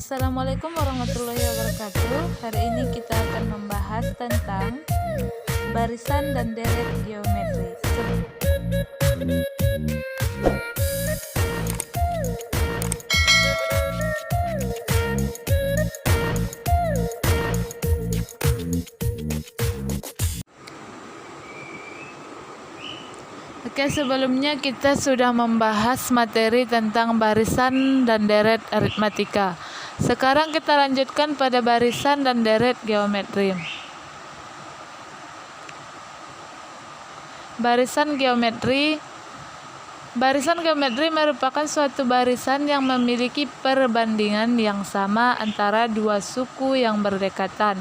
Assalamualaikum warahmatullahi wabarakatuh. Hari ini kita akan membahas tentang barisan dan deret geometri. Oke, sebelumnya kita sudah membahas materi tentang barisan dan deret aritmatika. Sekarang kita lanjutkan pada barisan dan deret geometri. Barisan geometri merupakan suatu barisan yang memiliki perbandingan yang sama antara dua suku yang berdekatan.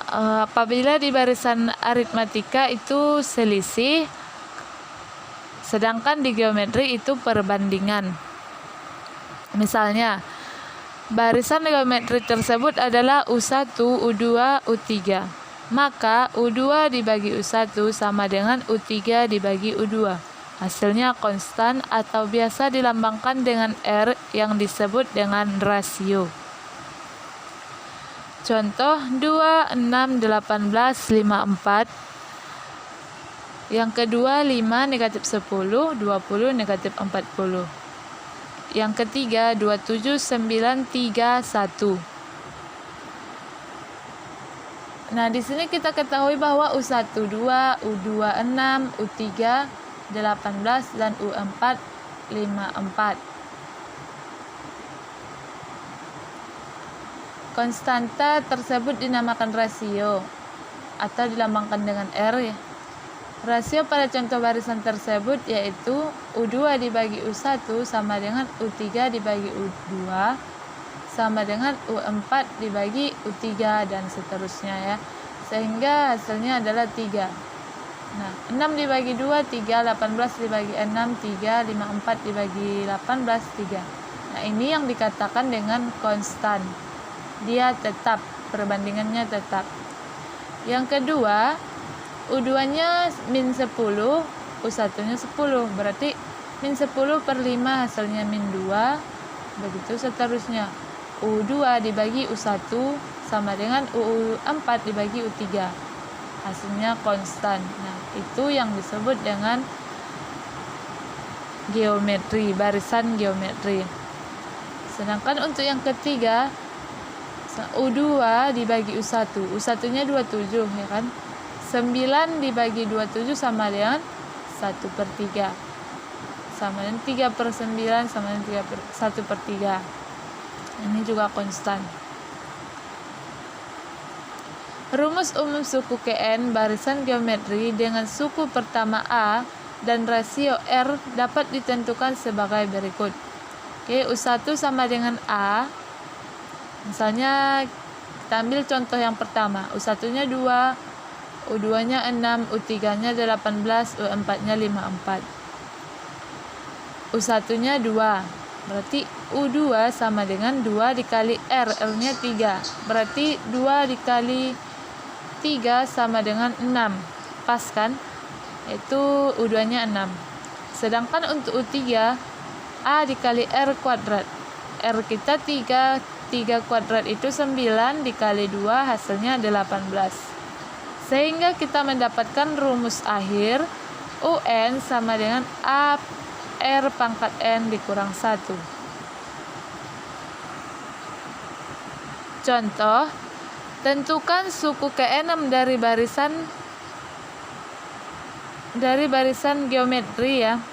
Apabila di barisan aritmatika itu selisih, sedangkan di geometri itu perbandingan. Misalnya, barisan geometri tersebut adalah U1, U2, U3. Maka U2 dibagi U1 sama dengan U3 dibagi U2. Hasilnya konstan atau biasa dilambangkan dengan R yang disebut dengan rasio. Contoh 2, 6, 18, 5, 4. Yang kedua 5 negatif 10, 20 negatif 40. Yang ketiga 27, 9, 3, 1. Nah, di sini kita ketahui bahwa U1 2, U2 6, U3 18 dan U4 54. Konstanta tersebut dinamakan rasio atau dilambangkan dengan R ya. Rasio pada contoh barisan tersebut yaitu U2 dibagi U1 sama dengan U3 dibagi U2 sama dengan U4 dibagi U3 dan seterusnya ya. Sehingga hasilnya adalah 3. Nah, 6 dibagi 2, 3, 18 dibagi 6, 3, 54 dibagi 18, 3. Nah, ini yang dikatakan dengan konstan. Dia tetap, perbandingannya tetap. Yang kedua, U2-nya min 10, U1-nya 10. Berarti min 10 per 5 hasilnya min 2. Begitu seterusnya. U2 dibagi U1 sama dengan U4 dibagi U3. Hasilnya konstan. Nah, itu yang disebut dengan geometri, barisan geometri. Sedangkan untuk yang ketiga, U2 dibagi U1. U1-nya 27 ya kan? 9 dibagi 27 sama dengan 1/3. Sama dengan 3/9 sama dengan 1/3. Ini juga konstan. Rumus umum suku Kn barisan geometri dengan suku pertama A dan rasio R dapat ditentukan sebagai berikut. Oke, U1 sama dengan A. Misalnya kita ambil contoh yang pertama. U1-nya 2, U2-nya 6, U3-nya 18, U4-nya 54. U1-nya 2. Berarti U2 sama dengan 2 dikali R. R-nya 3. Berarti 2 dikali 3 sama dengan 6. Pas kan? Itu U2-nya 6. Sedangkan untuk U3, A dikali R kuadrat. R kita 3. 3 kuadrat itu 9 dikali 2 hasilnya 18. Sehingga kita mendapatkan rumus akhir UN sama dengan A R pangkat N dikurang 1. Contoh, tentukan suku ke-6 dari barisan geometri ya.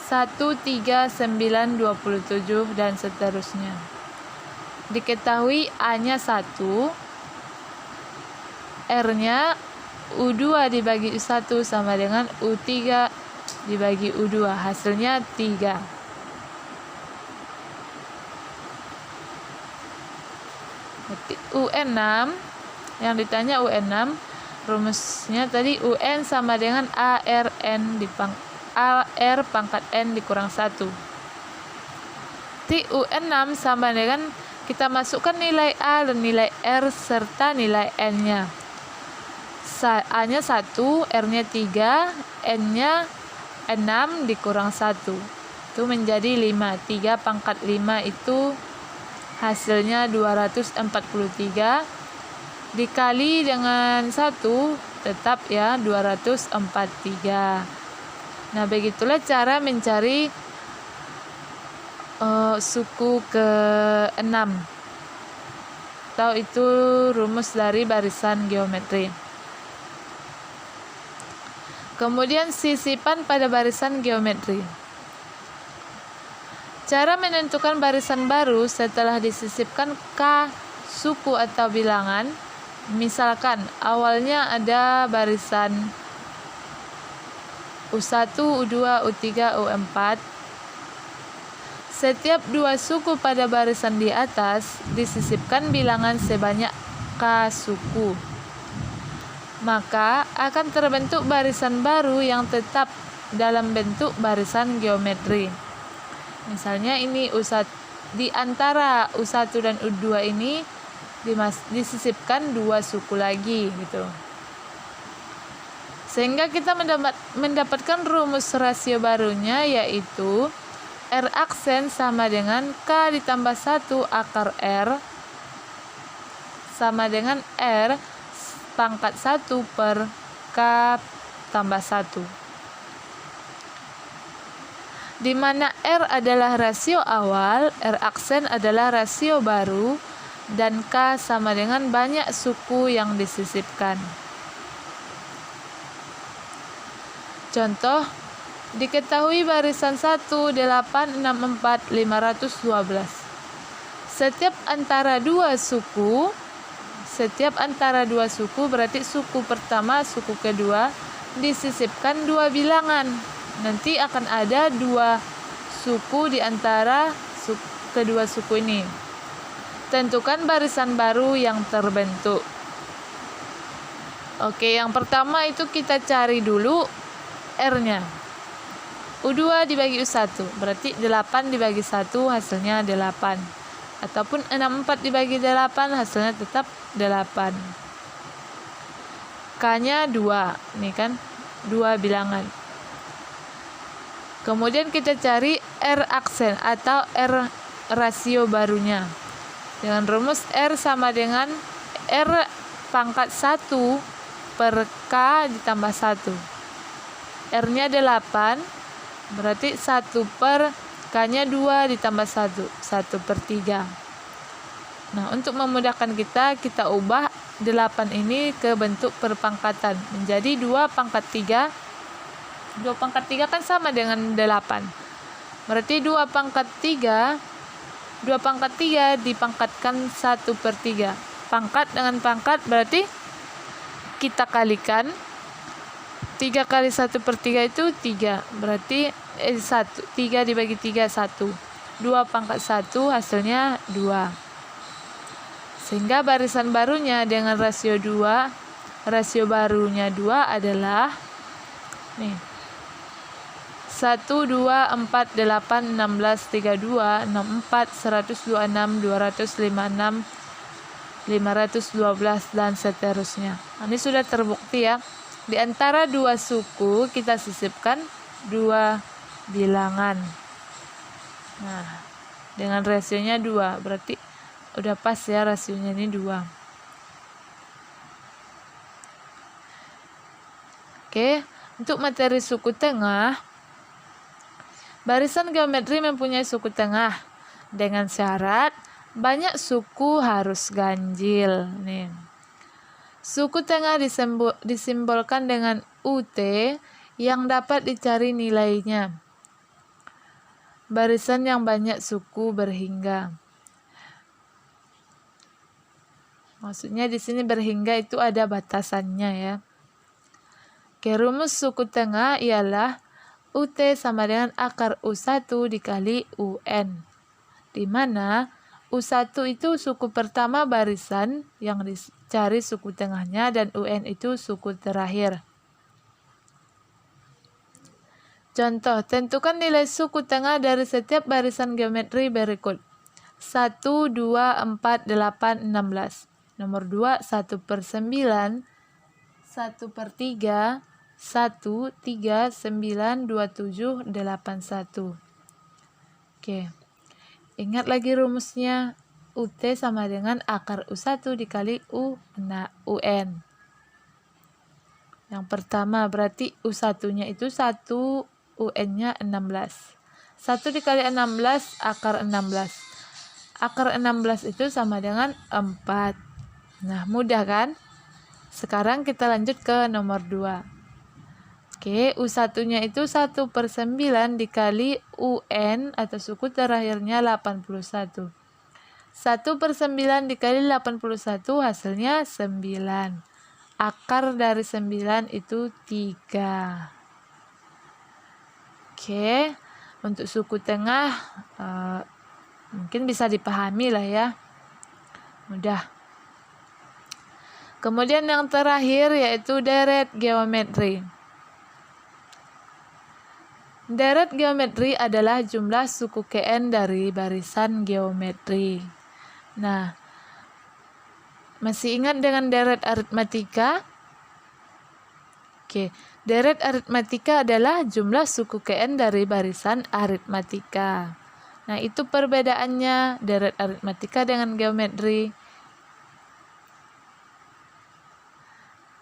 1, 3, 9, 27 dan seterusnya. Diketahui A-nya 1, R-nya U2 dibagi U1 sama dengan U3 dibagi U2. Hasilnya 3. UN6, yang ditanya UN6, rumusnya tadi UN sama dengan AR pangkat N dikurang 1. UN6 sama dengan kita masukkan nilai A dan nilai R serta nilai N-nya. A-nya 1, R-nya 3, N-nya 6 dikurang 1. Itu menjadi 5. 3 pangkat 5 itu hasilnya 243, dikali dengan 1 tetap ya 243. Nah, begitulah cara mencari suku ke-6, atau itu rumus dari barisan geometri. Kemudian sisipan pada barisan geometri. Cara menentukan barisan baru setelah disisipkan K suku atau bilangan. Misalkan awalnya ada barisan U1, U2, U3, U4. Setiap dua suku pada barisan di atas disisipkan bilangan sebanyak K suku. Maka akan terbentuk barisan baru yang tetap dalam bentuk barisan geometri. Misalnya ini U1, di antara U1 dan U2 ini disisipkan dua suku lagi gitu. Sehingga kita mendapatkan rumus rasio barunya, yaitu R aksen sama dengan K ditambah 1 akar R sama dengan R pangkat 1 per K tambah 1. Di mana R adalah rasio awal, R aksen adalah rasio baru, dan K sama dengan banyak suku yang disisipkan. Contoh, diketahui barisan 1, 8, 6, 4, 512. Setiap antara dua suku berarti suku pertama, suku kedua disisipkan dua bilangan. Nanti akan ada dua suku di antara kedua suku ini. Tentukan barisan baru yang terbentuk. Oke, yang pertama itu kita cari dulu R-nya. U2 dibagi U1, berarti 8 dibagi 1 hasilnya 8. Ataupun 64 dibagi 8 hasilnya tetap 8. K-nya 2, nih kan, 2 bilangan. Kemudian kita cari R aksen atau R rasio barunya. Dengan rumus R sama dengan R pangkat 1 per K ditambah 1. R-nya 8, berarti 1 per K-nya 2 ditambah 1, 1 per 3. Nah, untuk memudahkan kita ubah 8 ini ke bentuk perpangkatan. Menjadi 2 pangkat 3. 2 pangkat 3 kan sama dengan 8. Berarti 2 pangkat 3 dipangkatkan 1 per 3. Pangkat dengan pangkat berarti kita kalikan. 3 kali 1 per 3 itu 3. Berarti 3 dibagi 3, 1. 2 pangkat 1 hasilnya 2. Sehingga barisan barunya dengan rasio 2, rasio barunya 2 adalah nih, 1, 2, 4, 8, 16, 32, 64, 126, 256, 512, dan seterusnya. Nah, ini sudah terbukti ya. Di antara dua suku kita sisipkan dua bilangan. Nah, dengan rasionya 2, berarti udah pas ya, rasionya ini 2. Oke, untuk materi suku tengah, barisan geometri mempunyai suku tengah dengan syarat banyak suku harus ganjil. Nih. Suku tengah disimbolkan dengan UT yang dapat dicari nilainya. Barisan yang banyak suku berhingga. Maksudnya di sini berhingga itu ada batasannya ya. Oke, rumus suku tengah ialah UT sama dengan akar U1 dikali UN. Di mana U1 itu suku pertama barisan yang dicari suku tengahnya, dan UN itu suku terakhir. Contoh, tentukan nilai suku tengah dari setiap barisan geometri berikut. 1, 2, 4, 8, 16. Nomor 2, 1 per 9, 1 per 3, 1, 3, 9, 27, 81. Oke. Ingat lagi rumusnya. UT sama dengan akar U1 dikali UN. Yang pertama berarti U1-nya itu 1, UN-nya 16. 1 dikali 16 akar 16. Akar 16 itu sama dengan 4. Nah, mudah kan? Sekarang kita lanjut ke nomor 2. Oke, U1-nya itu 1/9 dikali UN atau suku terakhirnya 81. 1/9 dikali 81 hasilnya 9. Akar dari 9 itu 3. Oke, untuk suku tengah mungkin bisa dipahami lah ya. Mudah. Kemudian yang terakhir yaitu deret geometri. Deret geometri adalah jumlah suku KN dari barisan geometri. Nah, masih ingat dengan deret aritmatika? Oke, deret aritmatika adalah jumlah suku KN dari barisan aritmatika. Nah, itu perbedaannya deret aritmatika dengan geometri.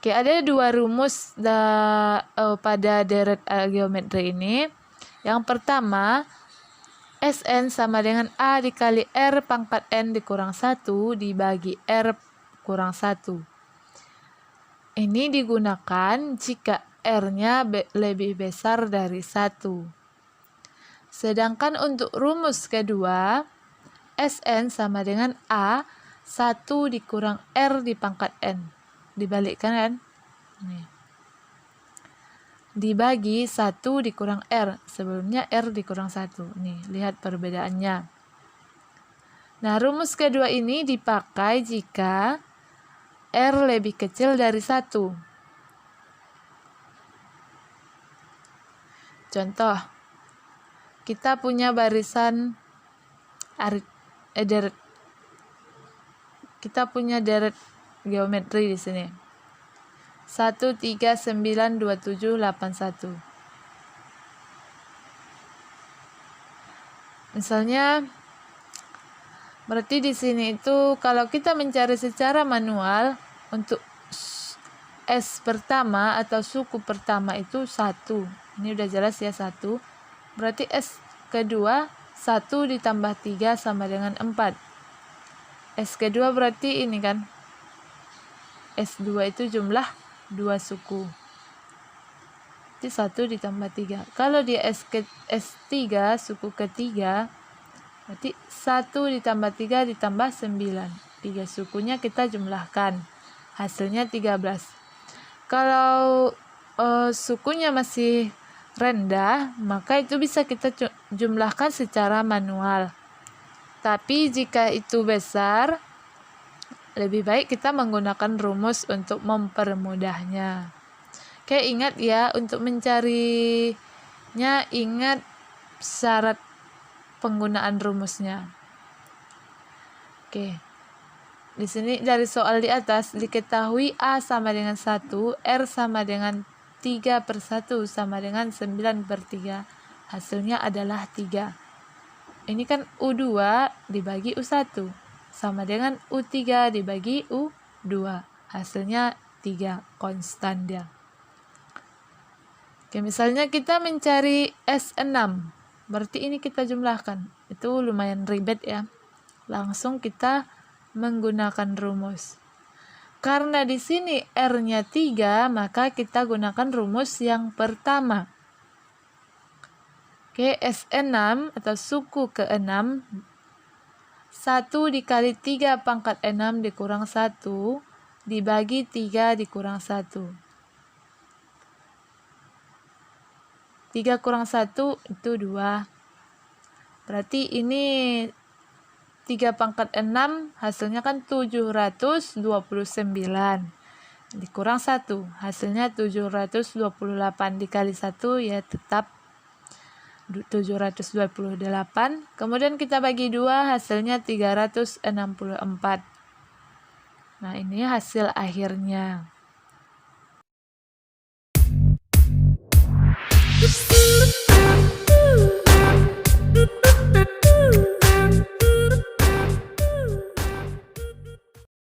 Oke, ada 2 rumus pada deret geometri ini. Yang pertama, Sn sama dengan A dikali R pangkat N dikurang 1 dibagi R kurang 1. Ini digunakan jika R-nya lebih besar dari 1. Sedangkan untuk rumus kedua, Sn sama dengan A 1 dikurang R di pangkat N. Dibalikkan kan? Nih. Dibagi 1 dikurang R. Sebelumnya R dikurang 1. Nih, lihat perbedaannya. Nah, rumus kedua ini dipakai jika R lebih kecil dari 1. Contoh, kita punya barisan deret. Kita punya deret geometri di sini. 1, 3, 9, 2, 7, 8, 1. Misalnya, berarti di sini itu kalau kita mencari secara manual untuk S pertama atau suku pertama itu 1. Ini udah jelas ya 1. Berarti S kedua 1 ditambah 3 sama dengan 4. S kedua berarti ini kan. S2 itu jumlah 2 suku. Jadi 1 ditambah 3. Kalau dia S3 suku ketiga, berarti 1 ditambah 3 ditambah 9. 3 sukunya kita jumlahkan. Hasilnya 13. Kalau sukunya masih rendah, maka itu bisa kita jumlahkan secara manual. Tapi jika itu besar, lebih baik kita menggunakan rumus untuk mempermudahnya. Oke, ingat ya, untuk mencarinya ingat syarat penggunaan rumusnya. Oke. Di sini dari soal di atas diketahui A sama dengan 1, R sama dengan 3/1 sama dengan 9/3. Hasilnya adalah 3. Ini kan U2 dibagi U1. Sama dengan U3 dibagi U2. Hasilnya 3, konstan dia. Oke, misalnya kita mencari S6. Berarti ini kita jumlahkan. Itu lumayan ribet ya. Langsung kita menggunakan rumus. Karena di sini R-nya 3, maka kita gunakan rumus yang pertama. Oke, S6 atau suku ke-6 1 dikali 3 pangkat 6 dikurang 1 dibagi 3 dikurang 1. 3 kurang 1 itu 2. Berarti ini 3 pangkat 6 hasilnya kan 729. Dikurang 1 hasilnya 728 dikali 1 ya tetap 728. Kemudian kita bagi 2 hasilnya 364. Nah, ini hasil akhirnya.